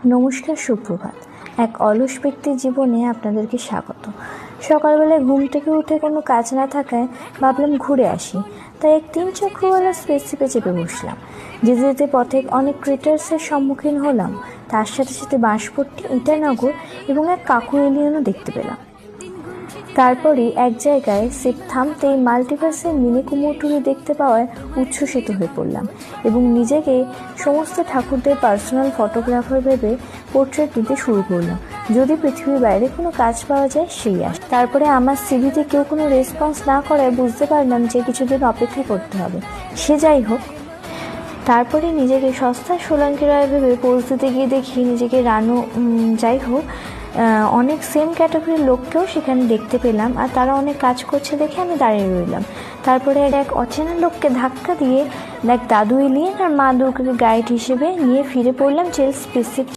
নমস্কার, সুপ্রভাত। এক অলস ব্যক্তির জীবনে আপনাদেরকে স্বাগত। সকালবেলায় ঘুম থেকে উঠে কোনো কাজ না থাকায় ভাবলাম ঘুরে আসি, তাই এক 3 চক্রওয়ালা স্পেসশিপে চেপে বসলাম। যেতে যেতে পথে অনেক ক্রিটার্সের সম্মুখীন হলাম, তার সাথে সাথে বাঁশপট্টি, ইটানগর এবং এক কাকু এলিয়েনও দেখতে পেলাম। তারপরই এক জায়গায় শিপ থামতেই মাল্টিভার্সের মিনি কুমোরটুলি দেখতে পাওয়ায় উচ্ছ্বসিত হয়ে পড়লাম এবং নিজেকে সমস্ত ঠাকুরদের পার্সোনাল ফটোগ্রাফার ভেবে পোর্ট্রেট নিতে শুরু করলাম। যদি পৃথিবীর বাইরে কোনো কাজ পাওয়া যায় সেই আস। তারপরে আমার সিভিতে কেউ কোনো রেসপন্স না করায় বুঝতে পারলাম যে কিছুদিন অপেক্ষা করতে হবে। সে যাই হোক, তারপরে নিজেকে সস্তা সোলাঙ্কি রায় ভেবে পোজ দিতে গিয়ে দেখি নিজেকে রানু। যাই হোক, অনেক সেম ক্যাটাগরির লোককেও সেখানে দেখতে পেলাম, আর তারা অনেক কাজ করছে দেখে আমি দাঁড়িয়ে রইলাম। তারপরে এক অচেনা লোককে ধাক্কা দিয়ে এক দাদু এলিয়েন আর মা দুর্গাকে গাইড হিসেবে নিয়ে ফিরে পড়লাম জেল স্পেসিফিক